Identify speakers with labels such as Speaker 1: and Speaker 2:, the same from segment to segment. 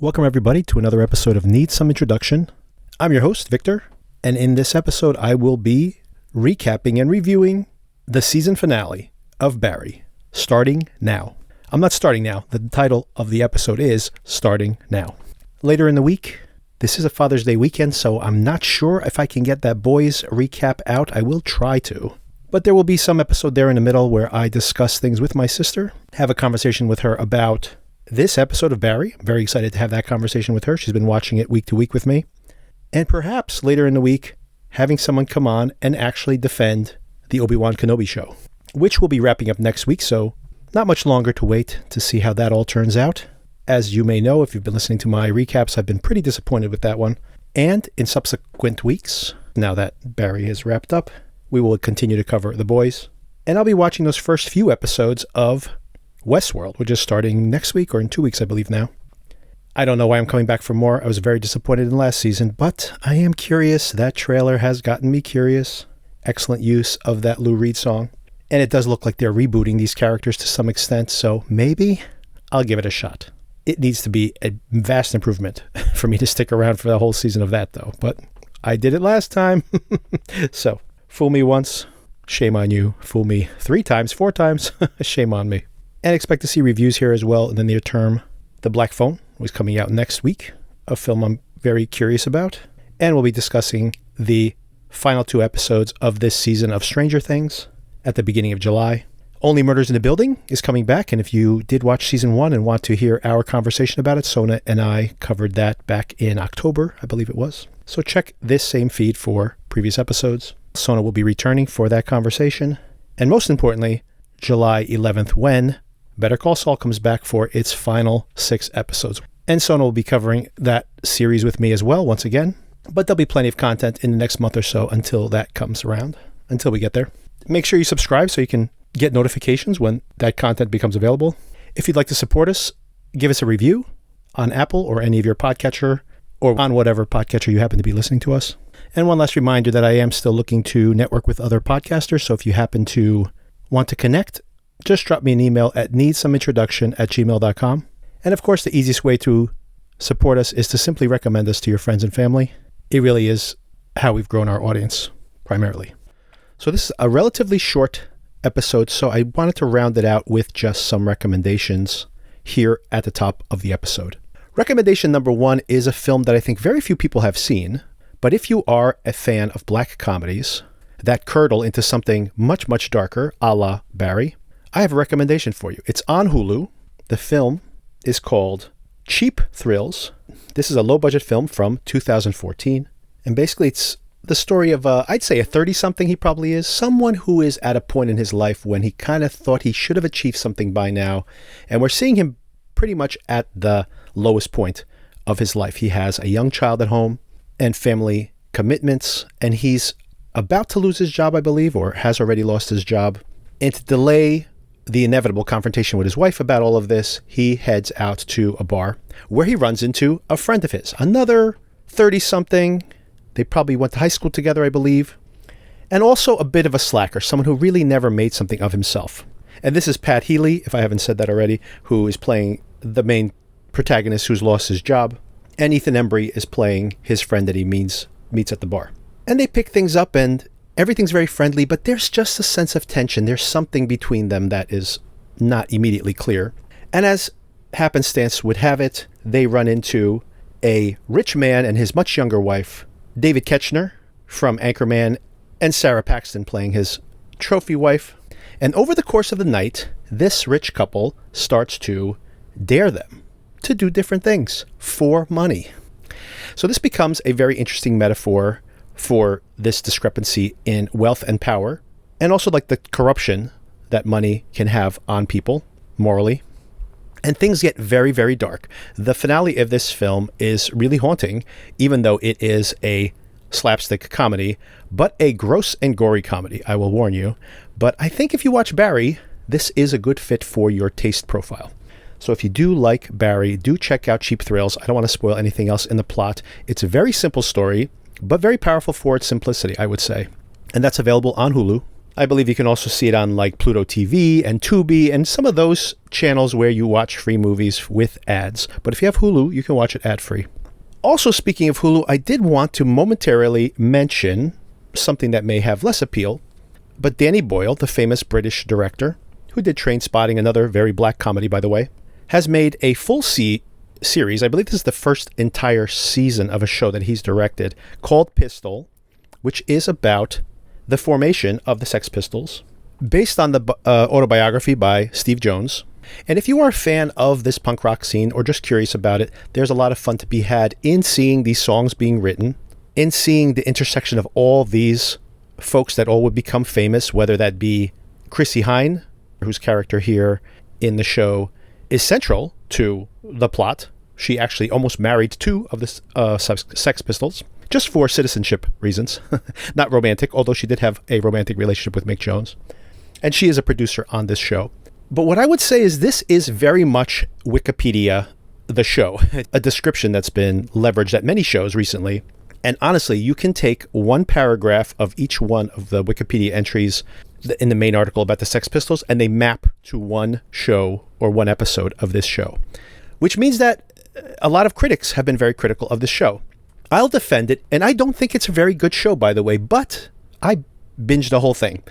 Speaker 1: Welcome, everybody, to another episode of Need Some Introduction. I'm your host, Victor, and in this episode, I will be recapping and reviewing the season finale of Barry, starting now. I'm not starting now. The title of the episode is Starting Now. Later in the week, this is a Father's Day weekend, so I'm not sure if I can get that boys recap out. I will try to. But there will be some episode there in the middle where I discuss things with my sister, have a conversation with her about this episode of Barry. I'm very excited to have that conversation with her. She's been watching it week to week with me. And perhaps later in the week, having someone come on and actually defend the Obi-Wan Kenobi show, which will be wrapping up next week. So not much longer to wait to see how that all turns out. As you may know, if you've been listening to my recaps, I've been pretty disappointed with that one. And in subsequent weeks, now that Barry has wrapped up, we will continue to cover The Boys. And I'll be watching those first few episodes of Westworld, which is starting next week or in 2 weeks, I believe now. I don't know why I'm coming back for more. I was very disappointed in last season, but I am curious. That trailer has gotten me curious. Excellent use of that Lou Reed song. And it does look like they're rebooting these characters to some extent, so maybe I'll give it a shot. It needs to be a vast improvement for me to stick around for the whole season of that, though. But I did it last time. So, fool me once, shame on you. Fool me 3 times, 4 times, shame on me. And expect to see reviews here as well in the near term. The Black Phone was coming out next week, a film I'm very curious about. And we'll be discussing the final 2 episodes of this season of Stranger Things at the beginning of July. Only Murders in the Building is coming back, and if you did watch season 1 and want to hear our conversation about it, Sona and I covered that back in October, I believe it was. So check this same feed for previous episodes. Sona will be returning for that conversation. And most importantly, July 11th, when Better Call Saul comes back for its final 6 episodes. And Sona will be covering that series with me as well, once again. But there'll be plenty of content in the next month or so until that comes around, until we get there. Make sure you subscribe so you can get notifications when that content becomes available. If you'd like to support us, give us a review on Apple or any of your podcatcher, or on whatever podcatcher you happen to be listening to us. And one last reminder that I am still looking to network with other podcasters, so if you happen to want to connect, just drop me an email at needsomeintroduction@gmail.com. And of course, the easiest way to support us is to simply recommend us to your friends and family. It really is how we've grown our audience, primarily. So this is a relatively short episode, so I wanted to round it out with just some recommendations here at the top of the episode. Recommendation number 1 is a film that I think very few people have seen, but if you are a fan of black comedies that curdle into something much, much darker, a la Barry, I have a recommendation for you. It's on Hulu. The film is called Cheap Thrills. This is a low-budget film from 2014. And basically it's the story of, I'd say a 30-something he probably is. Someone who is at a point in his life when he kind of thought he should have achieved something by now. And we're seeing him pretty much at the lowest point of his life. He has a young child at home and family commitments. And he's about to lose his job, I believe, or has already lost his job. And to delay the inevitable confrontation with his wife about all of this, he heads out to a bar where he runs into a friend of his, another 30-something. They probably went to high school together, I believe. And also a bit of a slacker, someone who really never made something of himself. And this is Pat Healy, if I haven't said that already, who is playing the main protagonist who's lost his job. And Ethan Embry is playing his friend that he meets at the bar. And they pick things up and everything's very friendly, but there's just a sense of tension. There's something between them that is not immediately clear. And as happenstance would have it, they run into a rich man and his much younger wife, David Koechner from Anchorman, and Sarah Paxton playing his trophy wife. And over the course of the night, this rich couple starts to dare them to do different things for money. So this becomes a very interesting metaphor for this discrepancy in wealth and power, and also like the corruption that money can have on people morally. And things get very, very dark. The finale of this film is really haunting, even though it is a slapstick comedy, but a gross and gory comedy, I will warn you. But I think if you watch Barry, this is a good fit for your taste profile. So if you do like Barry, do check out Cheap Thrills. I don't want to spoil anything else in the plot. It's a very simple story, but very powerful for its simplicity, I would say. And that's available on Hulu. I believe you can also see it on like Pluto TV and Tubi and some of those channels where you watch free movies with ads. But if you have Hulu, you can watch it ad-free. Also, speaking of Hulu, I did want to momentarily mention something that may have less appeal. But Danny Boyle, the famous British director, who did Trainspotting, another very black comedy, by the way, has made a full series. I believe this is the first entire season of a show that he's directed called Pistol, which is about the formation of the Sex Pistols, based on the autobiography by Steve Jones. And if you are a fan of this punk rock scene or just curious about it, there's a lot of fun to be had in seeing these songs being written, in seeing the intersection of all these folks that all would become famous, whether that be Chrissie Hynde, whose character here in the show is central to the plot. She actually almost married two of the Sex Pistols, just for citizenship reasons, not romantic, although she did have a romantic relationship with Mick Jones. And she is a producer on this show. But what I would say is this is very much Wikipedia, the show, a description that's been leveraged at many shows recently. And honestly, you can take one paragraph of each one of the Wikipedia entries in the main article about the Sex Pistols, and they map to one show or one episode of this show, which means that a lot of critics have been very critical of this show. I'll defend it, and I don't think it's a very good show, by the way, but I binged the whole thing,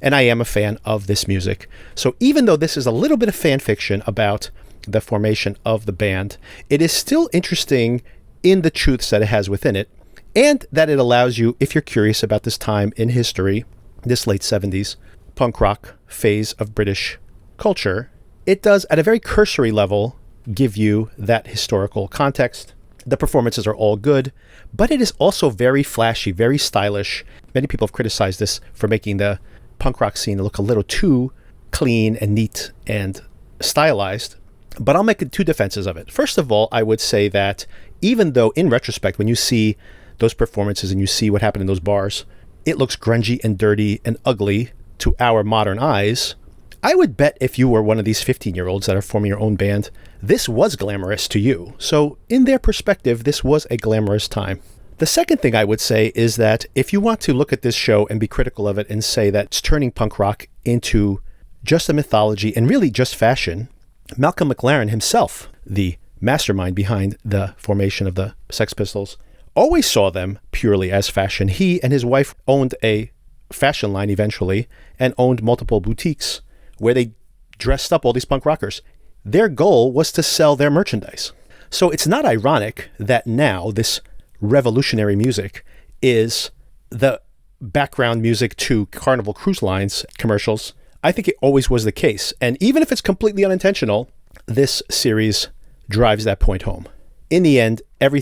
Speaker 1: and I am a fan of this music. So even though this is a little bit of fan fiction about the formation of the band, it is still interesting in the truths that it has within it, and that it allows you, if you're curious about this time in history, this late 70s punk rock phase of British culture, it does, at a very cursory level, give you that historical context. The performances are all good, but it is also very flashy, very stylish. Many people have criticized this for making the punk rock scene look a little too clean and neat and stylized. But I'll make two defenses of it. First of all, I would say that even though in retrospect, when you see those performances and you see what happened in those bars, it looks grungy and dirty and ugly to our modern eyes, I would bet if you were one of these 15-year-olds that are forming your own band, this was glamorous to you. So in their perspective, this was a glamorous time. The second thing I would say is that if you want to look at this show and be critical of it and say that it's turning punk rock into just a mythology and really just fashion, Malcolm McLaren himself, the mastermind behind the formation of the Sex Pistols, always saw them purely as fashion. He and his wife owned a fashion line eventually and owned multiple boutiques where they dressed up all these punk rockers. Their goal was to sell their merchandise. So it's not ironic that now this revolutionary music is the background music to Carnival Cruise Lines commercials. I think it always was the case. And even if it's completely unintentional, this series drives that point home. In the end, every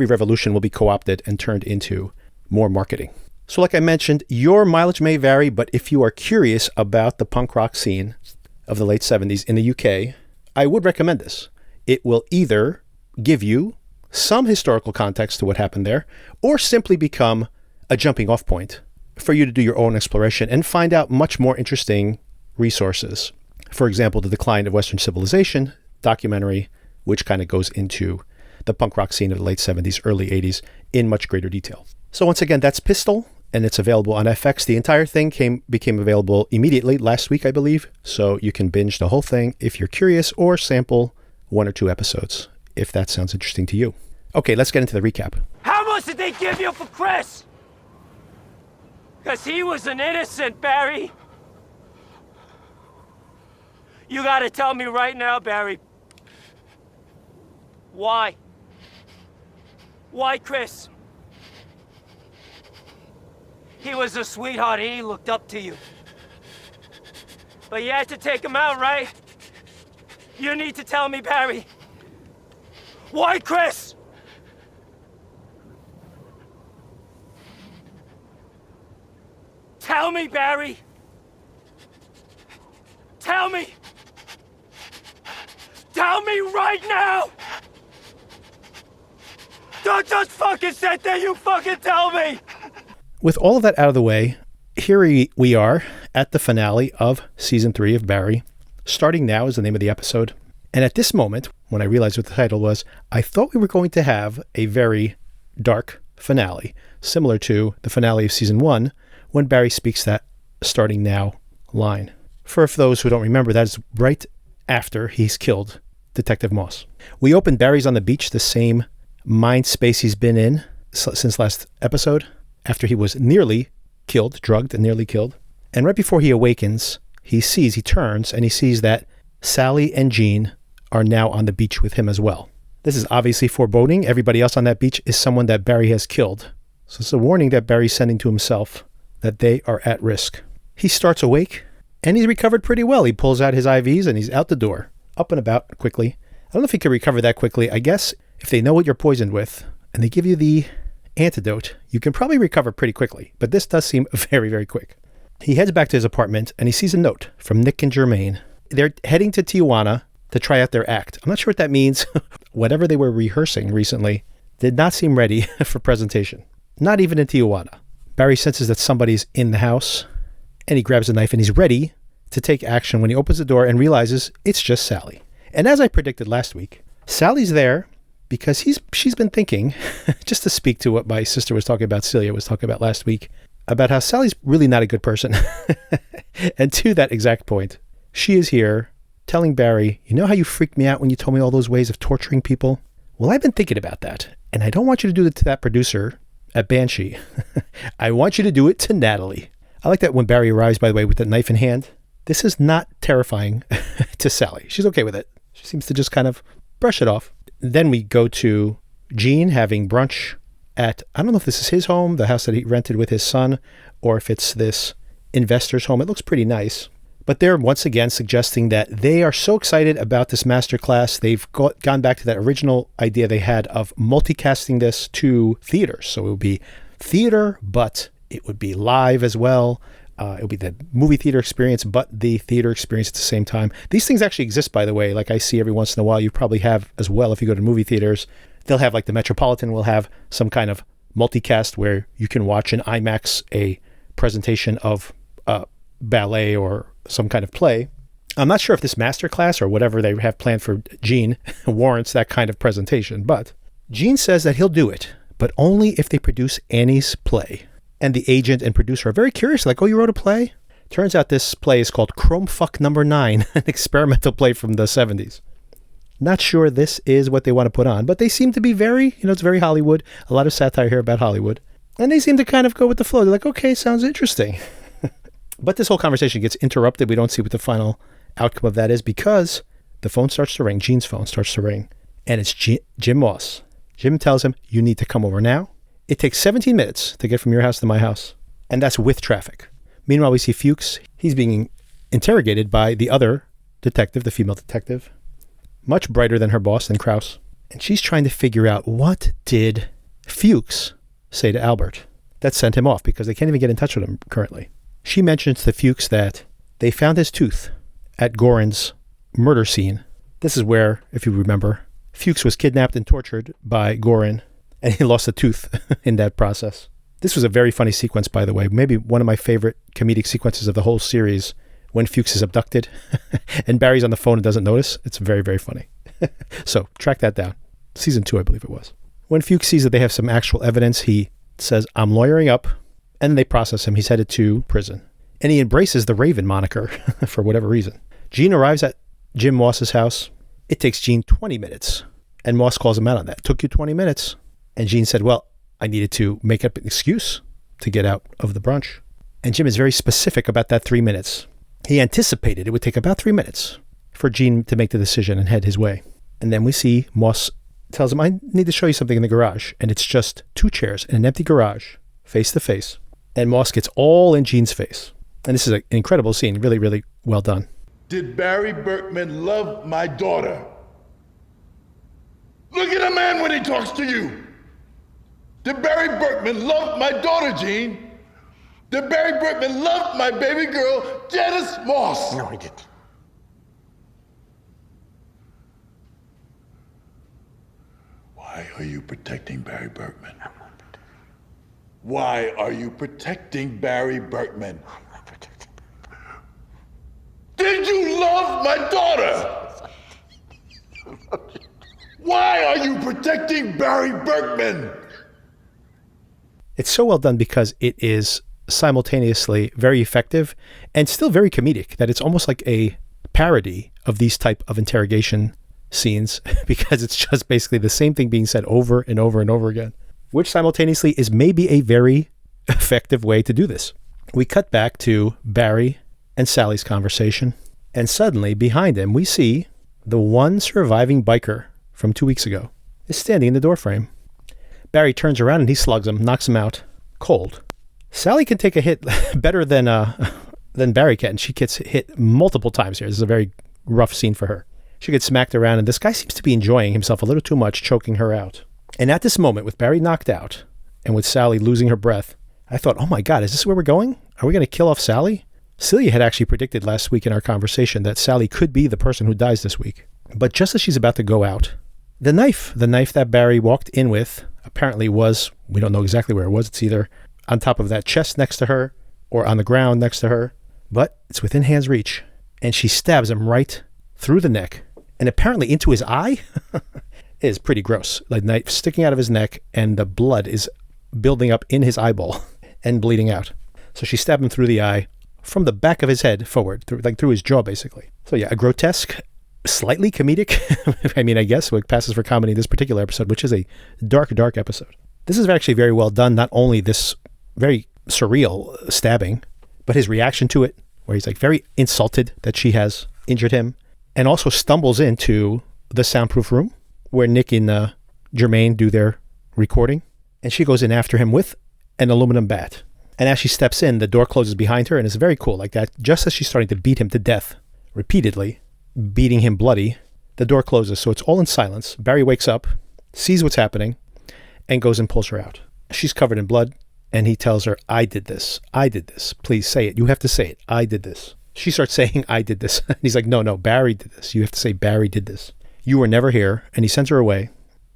Speaker 1: revolution will be co-opted and turned into more marketing. So like I mentioned, your mileage may vary, but if you are curious about the punk rock scene of the late 70s in the UK, I would recommend this. It will either give you some historical context to what happened there, or simply become a jumping off point for you to do your own exploration and find out much more interesting resources. For example, The Decline of Western Civilization documentary, which kind of goes into the punk rock scene of the late 70s, early 80s in much greater detail. So once again, that's Pistol, and it's available on FX. The entire thing became available immediately last week, I believe, so you can binge the whole thing if you're curious, or sample one or two episodes if that sounds interesting to you. Okay, let's get into the recap.
Speaker 2: How much did they give you for Chris? Because he was an innocent, Barry. You gotta tell me right now, Barry. Why? Why, Chris? He was a sweetheart and he looked up to you. But you had to take him out, right? You need to tell me, Barry. Why, Chris? Tell me, Barry. Tell me. Tell me right now. Don't just fucking sit there, you fucking tell me.
Speaker 1: With all of that out of the way, here we are at the finale of Season 3 of Barry. Starting Now is the name of the episode. And at this moment, when I realized what the title was, I thought we were going to have a very dark finale, similar to the finale of Season 1, when Barry speaks that starting now line. For those who don't remember, that is right after he's killed Detective Moss. We open Barry's on the beach, the same mind space he's been in since last episode, after he was nearly killed, drugged and nearly killed. And right before he awakens, he turns and he sees that Sally and Jean are now on the beach with him as well. This is obviously foreboding. Everybody else on that beach is someone that Barry has killed. So it's a warning that Barry's sending to himself that they are at risk. He starts awake and he's recovered pretty well. He pulls out his IVs and he's out the door, up and about quickly. I don't know if he can recover that quickly. I guess if they know what you're poisoned with and they give you the antidote, you can probably recover pretty quickly. But this does seem very, very quick. He heads back to his apartment and he sees a note from Nick and Jermaine. They're heading to Tijuana to try out their act. I'm not sure what that means. Whatever they were rehearsing recently did not seem ready for presentation. Not even in Tijuana. Barry senses that somebody's in the house and he grabs a knife and he's ready to take action when he opens the door and realizes it's just Sally. And as I predicted last week, Sally's there because she's been thinking, just to speak to what my sister was talking about, Celia was talking about last week, about how Sally's really not a good person. And to that exact point, she is here telling Barry, you know how you freaked me out when you told me all those ways of torturing people? Well, I've been thinking about that, and I don't want you to do it to that producer at Banshee. I want you to do it to Natalie. I like that when Barry arrives, by the way, with the knife in hand. This is not terrifying to Sally. She's okay with it. She seems to just kind of brush it off. Then we go to Gene having brunch at, I don't know if this is his home, the house that he rented with his son, or if it's this investor's home. It looks pretty nice. But they're once again suggesting that they are so excited about this masterclass. They've gone back to that original idea they had of multicasting this to theaters. So it would be theater, but it would be live as well. It would be the movie theater experience, but the theater experience at the same time. These things actually exist, by the way. Like I see every once in a while, you probably have as well if you go to movie theaters. They'll have, like the Metropolitan will have some kind of multicast where you can watch in IMAX a presentation of ballet or some kind of play. I'm not sure if this masterclass or whatever they have planned for Gene warrants that kind of presentation, but Gene says that he'll do it, but only if they produce Annie's play. And the agent and producer are very curious, like, oh, you wrote a play? Turns out this play is called Chromefuck Number 9, an experimental play from the 70s. Not sure this is what they want to put on, but they seem to be very, it's very Hollywood. A lot of satire here about Hollywood. And they seem to kind of go with the flow. They're like, okay, sounds interesting. But this whole conversation gets interrupted. We don't see what the final outcome of that is because the phone starts to ring. Gene's phone starts to ring. And it's Jim Moss. Jim tells him, you need to come over now. It takes 17 minutes to get from your house to my house. And that's with traffic. Meanwhile, we see Fuchs. He's being interrogated by the other detective, the female detective. Much brighter than her boss, than Krause. And she's trying to figure out what did Fuchs say to Albert that sent him off because they can't even get in touch with him currently. She mentions to Fuchs that they found his tooth at Gorin's murder scene. This is where, if you remember, Fuchs was kidnapped and tortured by Gorin, and he lost a tooth in that process. This was a very funny sequence, by the way. Maybe one of my favorite comedic sequences of the whole series, when Fuchs is abducted and Barry's on the phone and doesn't notice. It's very, very funny. So track that down. Season 2, I believe it was. When Fuchs sees that they have some actual evidence, he says, I'm lawyering up. And they process him. He's headed to prison. And he embraces the Raven moniker for whatever reason. Gene arrives at Jim Moss's house. It takes Gene 20 minutes. And Moss calls him out on that. It took you 20 minutes. And Gene said, well, I needed to make up an excuse to get out of the brunch. And Jim is very specific about that 3 minutes. He anticipated it would take about 3 minutes for Gene to make the decision and head his way. And then we see Moss tells him, I need to show you something in the garage. And it's just 2 chairs in an empty garage, face to face. And Moss gets all in Gene's face. And this is an incredible scene. Really, really well done.
Speaker 3: Did Barry Berkman love my daughter? Look at a man when he talks to you. Did Barry Berkman love my daughter, Gene? Did Barry Berkman love my baby girl, Janice Moss?
Speaker 4: No, he didn't.
Speaker 3: Why are you protecting Barry Berkman? Why are you protecting Barry Berkman?
Speaker 4: I'm not protecting Barry.
Speaker 3: Did you love my daughter? Why are you protecting Barry Berkman?
Speaker 1: It's so well done because it is simultaneously very effective and still very comedic, that it's almost like a parody of these type of interrogation scenes because it's just basically the same thing being said over and over and over again, which simultaneously is maybe a very effective way to do this. We cut back to Barry and Sally's conversation, and suddenly behind him we see the one surviving biker from 2 weeks ago is standing in the doorframe. Barry turns around and he slugs him, knocks him out cold. Sally can take a hit better than Barry can. She gets hit multiple times here. This is a very rough scene for her. She gets smacked around, and this guy seems to be enjoying himself a little too much, choking her out. And at this moment, with Barry knocked out and with Sally losing her breath, I thought, oh my God, is this where we're going? Are we going to kill off Sally? Celia had actually predicted last week in our conversation that Sally could be the person who dies this week. But just as she's about to go out, the knife that Barry walked in with apparently was, we don't know exactly where it was. It's either on top of that chest next to her or on the ground next to her, but it's within hand's reach. And she stabs him right through the neck and apparently into his eye. It is pretty gross. Like knife sticking out of his neck and the blood is building up in his eyeball and bleeding out. So she stabbed him through the eye from the back of his head forward, through his jaw, basically. So yeah, a grotesque, slightly comedic, I mean, I guess what passes for comedy in this particular episode, which is a dark, dark episode. This is actually very well done. Not only this very surreal stabbing, but his reaction to it, where he's like very insulted that she has injured him, and also stumbles into the soundproof room where Nick and Jermaine do their recording. And she goes in after him with an aluminum bat. And as she steps in, the door closes behind her, and it's very cool like that. Just as she's starting to beat him to death, repeatedly, beating him bloody, the door closes, so it's all in silence. Barry wakes up, sees what's happening, and goes and pulls her out. She's covered in blood, and he tells her, I did this. I did this. Please say it. You have to say it. I did this. She starts saying, I did this. And he's like, no, Barry did this. You have to say, Barry did this. You were never here. And he sends her away,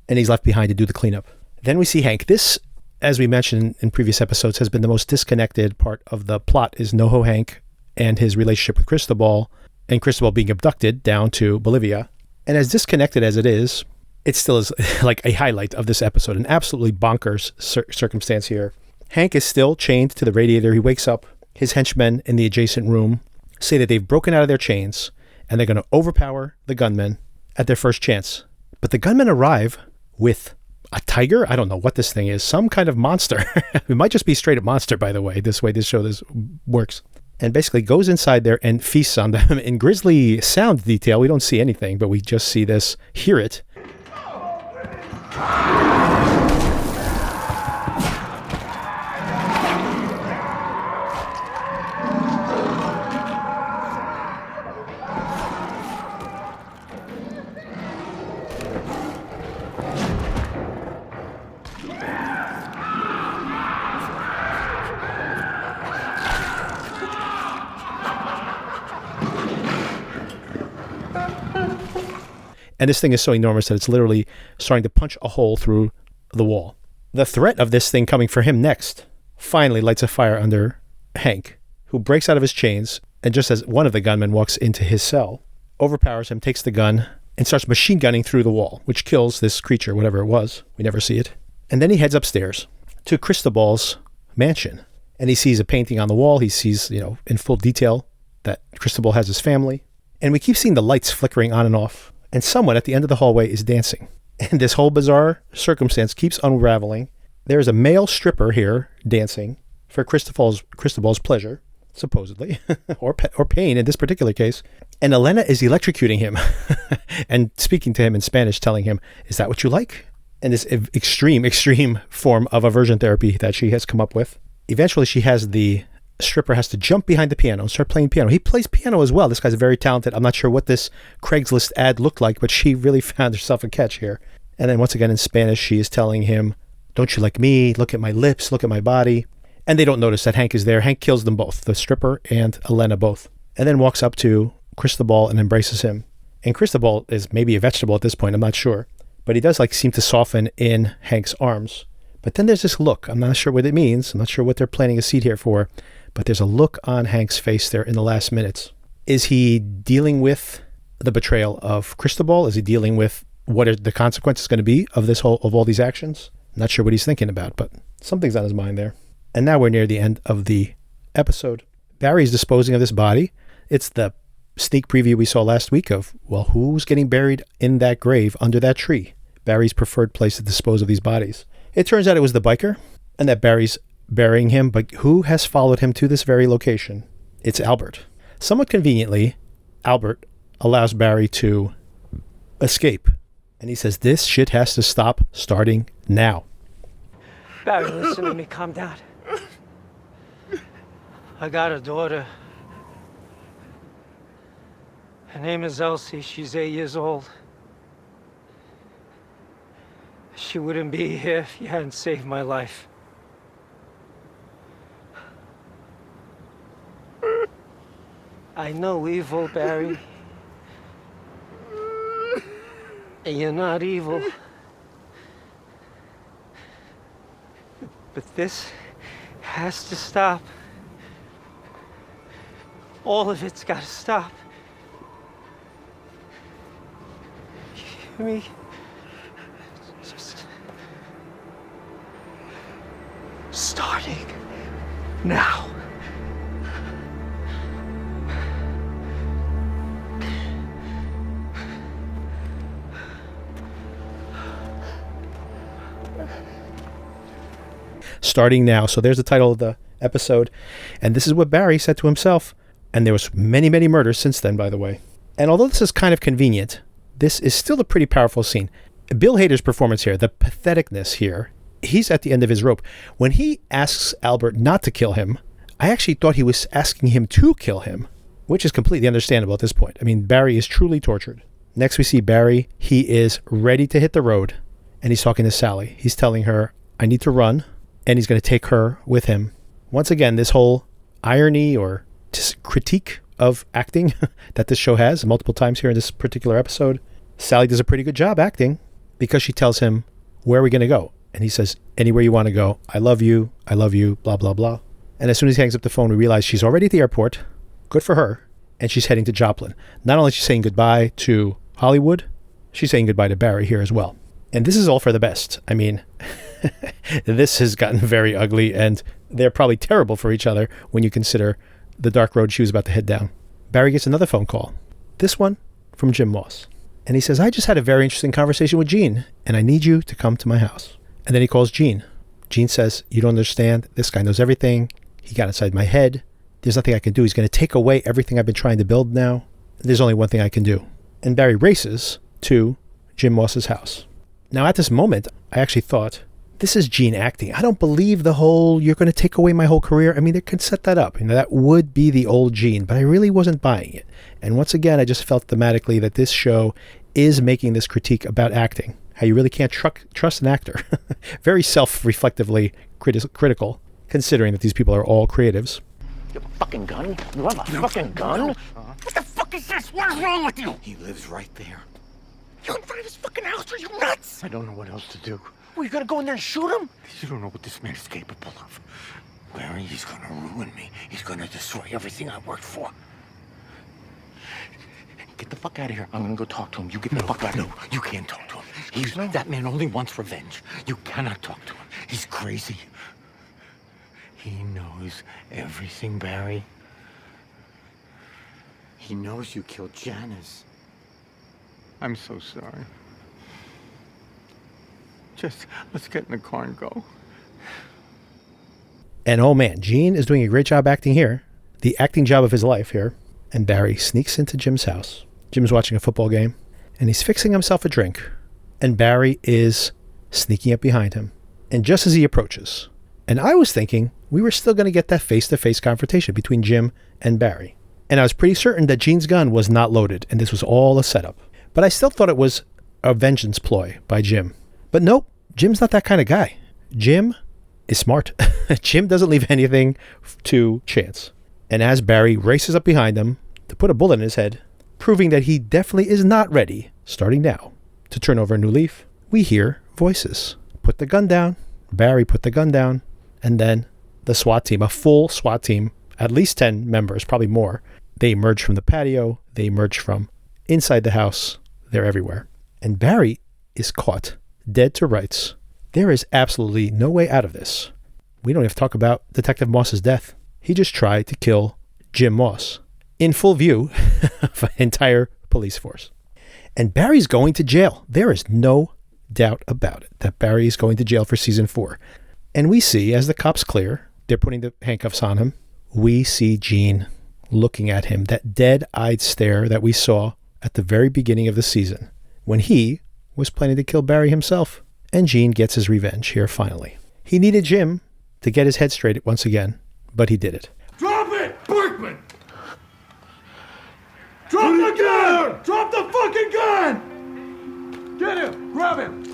Speaker 1: and he's left behind to do the cleanup. Then we see Hank. This, as we mentioned in previous episodes, has been the most disconnected part of the plot, is NoHo Hank and his relationship with Cristobal, and Cristobal being abducted down to Bolivia. And as disconnected as it is, it still is like a highlight of this episode, an absolutely bonkers circumstance here. Hank is still chained to the radiator. He wakes up. His henchmen in the adjacent room say that they've broken out of their chains and they're going to overpower the gunmen at their first chance. But the gunmen arrive with a tiger? I don't know what this thing is. Some kind of monster. It might just be straight up monster, by the way, this show works. And basically goes inside there and feasts on them in grisly sound detail. We don't see anything, but we just see this, hear it. And this thing is so enormous that it's literally starting to punch a hole through the wall. The threat of this thing coming for him next finally lights a fire under Hank, who breaks out of his chains, and just as one of the gunmen walks into his cell, overpowers him, takes the gun, and starts machine gunning through the wall, which kills this creature, whatever it was. We never see it. And then he heads upstairs to Cristobal's mansion, and he sees a painting on the wall. He sees, in full detail that Cristobal has his family. And we keep seeing the lights flickering on and off. And someone at the end of the hallway is dancing. And this whole bizarre circumstance keeps unraveling. There's a male stripper here dancing for Cristobal's pleasure, supposedly, or pain in this particular case. And Elena is electrocuting him and speaking to him in Spanish, telling him, is that what you like? And this extreme form of aversion therapy that she has come up with. Eventually, the stripper has to jump behind the piano and start playing piano. He plays piano as well. This guy's very talented. I'm not sure what this Craigslist ad looked like, but she really found herself a catch here. And then once again in Spanish, she is telling him, don't you like me? Look at my lips, look at my body. And they don't notice that Hank is there. Hank kills them both, the stripper and Elena both. And then walks up to Cristobal and embraces him. And Cristobal is maybe a vegetable at this point, I'm not sure. But he does seem to soften in Hank's arms. But then there's this look. I'm not sure what it means. I'm not sure what they're planting a seed here for. But there's a look on Hank's face there in the last minutes. Is he dealing with the betrayal of Cristobal? Is he dealing with what are the consequences going to be of all these actions? I'm not sure what he's thinking about, but something's on his mind there. And now we're near the end of the episode. Barry's disposing of this body. It's the sneak preview we saw last week of, well, who's getting buried in that grave under that tree? Barry's preferred place to dispose of these bodies. It turns out it was the biker, and that Barry's burying him, but who has followed him to this very location? It's Albert. Somewhat conveniently, Albert allows Barry to escape, and he says this shit has to stop starting now.
Speaker 2: Barry, listen to me. Calm down. I got a daughter. Her name is Elsie. She's 8 years old. She wouldn't be here if you hadn't saved my life. I know evil, Barry. And you're not evil. But this has to stop. All of it's got to stop. You hear me? Just starting now.
Speaker 1: Starting now. So there's the title of the episode. And this is what Barry said to himself. And there was many, many murders since then, by the way. And although this is kind of convenient, this is still a pretty powerful scene. Bill Hader's performance here, the patheticness here, he's at the end of his rope. When he asks Albert not to kill him, I actually thought he was asking him to kill him, which is completely understandable at this point. I mean, Barry is truly tortured. Next we see Barry. He is ready to hit the road, and he's talking to Sally. He's telling her, I need to run, and he's going to take her with him. Once again, this whole irony or critique of acting that this show has multiple times here in this particular episode. Sally does a pretty good job acting because she tells him, where are we going to go? And he says, anywhere you want to go. I love you, blah, blah, blah. And as soon as he hangs up the phone, we realize she's already at the airport. Good for her. And she's heading to Joplin. Not only is she saying goodbye to Hollywood, she's saying goodbye to Barry here as well. And this is all for the best. I mean, this has gotten very ugly, and they're probably terrible for each other when you consider the dark road she was about to head down. Barry gets another phone call. This one from Jim Moss. And he says, I just had a very interesting conversation with Gene, and I need you to come to my house. And then he calls Gene. Gene says, you don't understand. This guy knows everything. He got inside my head. There's nothing I can do. He's going to take away everything I've been trying to build now. There's only one thing I can do. And Barry races to Jim Moss's house. Now, at this moment, I actually thought, this is Gene acting. I don't believe the whole, you're going to take away my whole career. I mean, they could set that up. You know, that would be the old Gene, but I really wasn't buying it. And once again, I just felt thematically that this show is making this critique about acting. How you really can't trust an actor. Very self-reflectively critical, considering that these people are all creatives.
Speaker 4: You have a fucking gun? You have a fucking gun? What the fuck is this? What is wrong with you? He lives right there. You're in front of his fucking house. Are you nuts? I don't know what else to do. Well, you gonna go in there and shoot him? You don't know what this man is capable of. Barry, he's gonna ruin me. He's gonna destroy everything I worked for. Get the fuck out of here. I'm gonna go talk to him. You get the fuck out of here. You can't talk to him. That man only wants revenge. You cannot talk to him. He's crazy. He knows everything, Barry. He knows you killed Janice. I'm so sorry. Just, let's get in the car and go.
Speaker 1: And oh man, Gene is doing a great job acting here. The acting job of his life here. And Barry sneaks into Jim's house. Jim's watching a football game, and he's fixing himself a drink. And Barry is sneaking up behind him. And just as he approaches, and I was thinking we were still going to get that face-to-face confrontation between Jim and Barry. And I was pretty certain that Gene's gun was not loaded, and this was all a setup. But I still thought it was a vengeance ploy by Jim. But nope, Jim's not that kind of guy. Jim is smart. Jim doesn't leave anything to chance. And as Barry races up behind him to put a bullet in his head, proving that he definitely is not ready, starting now, to turn over a new leaf, we hear voices. Put the gun down. Barry put the gun down. And then the SWAT team, a full SWAT team, at least 10 members, probably more. They emerge from the patio. They emerge from inside the house. They're everywhere. And Barry is caught dead to rights. There is absolutely no way out of this. we don't have to talk about Detective Moss's death. He just tried to kill Jim Moss in full view of an entire police force. And Barry's going to jail. There is no doubt about it that Barry is going to jail for season 4. And we see, as the cops clear, they're putting the handcuffs on him, we see Gene looking at him, that dead-eyed stare that we saw at the very beginning of the season, when he was planning to kill Barry himself. And Gene gets his revenge here finally. He needed Jim to get his head straight once again, but he did it.
Speaker 3: Drop it, Berkman! Drop the gun! Drop the fucking gun! Get him! Grab him!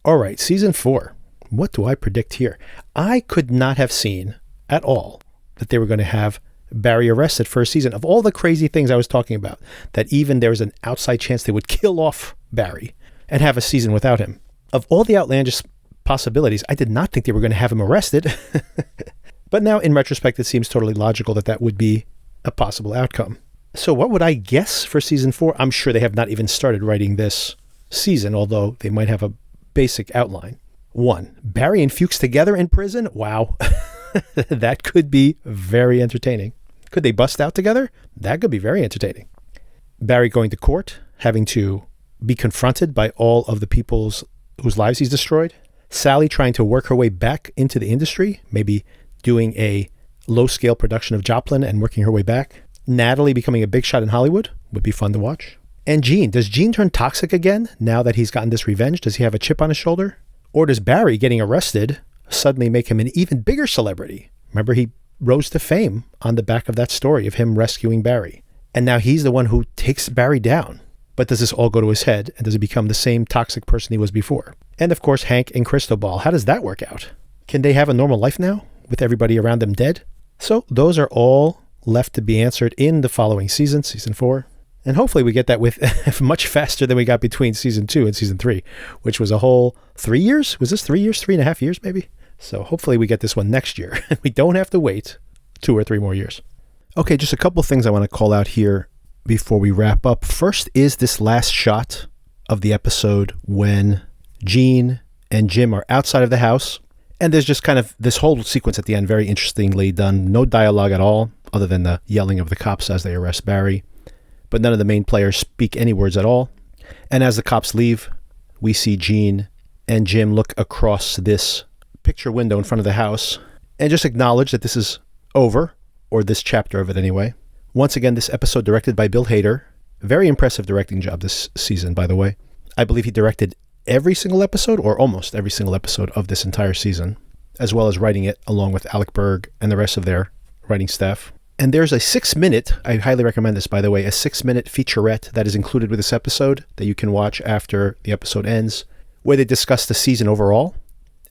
Speaker 1: All right, season 4. What do I predict here? I could not have seen at all that they were going to have Barry arrested for a season. Of all the crazy things I was talking about, that even there was an outside chance they would kill off Barry and have a season without him. Of all the outlandish possibilities, I did not think they were going to have him arrested. But now, in retrospect, it seems totally logical that that would be a possible outcome. So what would I guess for season 4? I'm sure they have not even started writing this season, although they might have a basic outline. 1, Barry and Fuchs together in prison? Wow. That could be very entertaining. Could they bust out together? That could be very entertaining. Barry going to court, having to be confronted by all of the people whose lives he's destroyed. Sally trying to work her way back into the industry, maybe doing a low-scale production of Joplin and working her way back. Natalie becoming a big shot in Hollywood would be fun to watch. And Gene, does Gene turn toxic again now that he's gotten this revenge? Does he have a chip on his shoulder? Or does Barry getting arrested suddenly make him an even bigger celebrity? Remember, he rose to fame on the back of that story of him rescuing Barry. And now he's the one who takes Barry down. But does this all go to his head? And does he become the same toxic person he was before? And of course, Hank and Cristobal. How does that work out? Can they have a normal life now with everybody around them dead? So those are all left to be answered in the following season, season 4. And hopefully we get that with much faster than we got between season 2 and season 3, which was a whole 3 years. Was this 3 years? 3.5 years, maybe? So hopefully we get this one next year. We don't have to wait 2 or 3 more years. Okay, just a couple things I want to call out here before we wrap up. First is this last shot of the episode when Gene and Jim are outside of the house. And there's just kind of this whole sequence at the end, very interestingly done. No dialogue at all, other than the yelling of the cops as they arrest Barry. But none of the main players speak any words at all. And as the cops leave, we see Gene and Jim look across this picture window in front of the house and just acknowledge that this is over, or this chapter of it anyway. Once again, this episode directed by Bill Hader. Very impressive directing job this season, by the way. I believe he directed every single episode, or almost every single episode of this entire season, as well as writing it along with Alec Berg and the rest of their writing staff. And there's a 6-minute, I highly recommend this, by the way, a 6-minute featurette that is included with this episode that you can watch after the episode ends, where they discuss the season overall,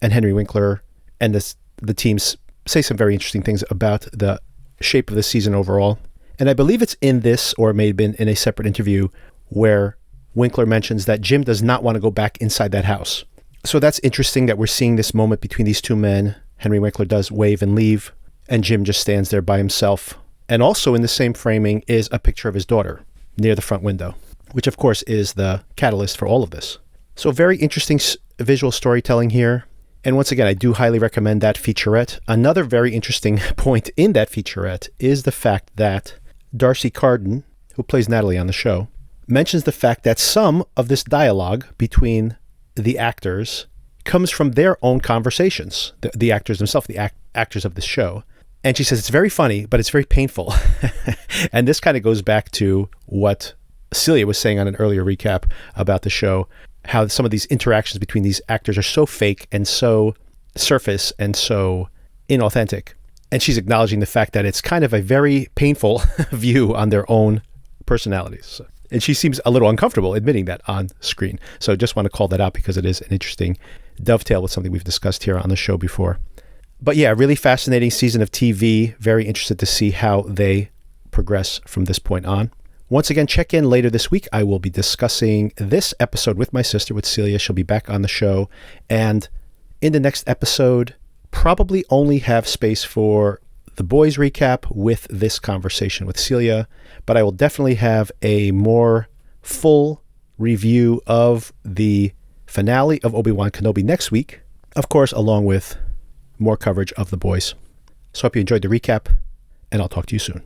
Speaker 1: and Henry Winkler and the teams say some very interesting things about the shape of the season overall. And I believe it's in this, or it may have been in a separate interview, where Winkler mentions that Jim does not want to go back inside that house. So that's interesting that we're seeing this moment between these two men. Henry Winkler does wave and leave, and Jim just stands there by himself. And also in the same framing is a picture of his daughter near the front window, which of course is the catalyst for all of this. So very interesting visual storytelling here. And once again, I do highly recommend that featurette. Another very interesting point in that featurette is the fact that Darcy Carden, who plays Natalie on the show, mentions the fact that some of this dialogue between the actors comes from their own conversations, the actors themselves, the actors of the show. And she says it's very funny, but it's very painful. And this kind of goes back to what Celia was saying on an earlier recap about the show, how some of these interactions between these actors are so fake and so surface and so inauthentic. And she's acknowledging the fact that it's kind of a very painful view on their own personalities. And she seems a little uncomfortable admitting that on screen. So just want to call that out because it is an interesting dovetail with something we've discussed here on the show before. But yeah, really fascinating season of TV. Very interested to see how they progress from this point on. Once again, check in later this week. I will be discussing this episode with my sister, with Celia. She'll be back on the show. And in the next episode, probably only have space for the boys recap with this conversation with Celia. But I will definitely have a more full review of the finale of Obi-Wan Kenobi next week. Of course, along with more coverage of the boys. So I hope you enjoyed the recap, and I'll talk to you soon.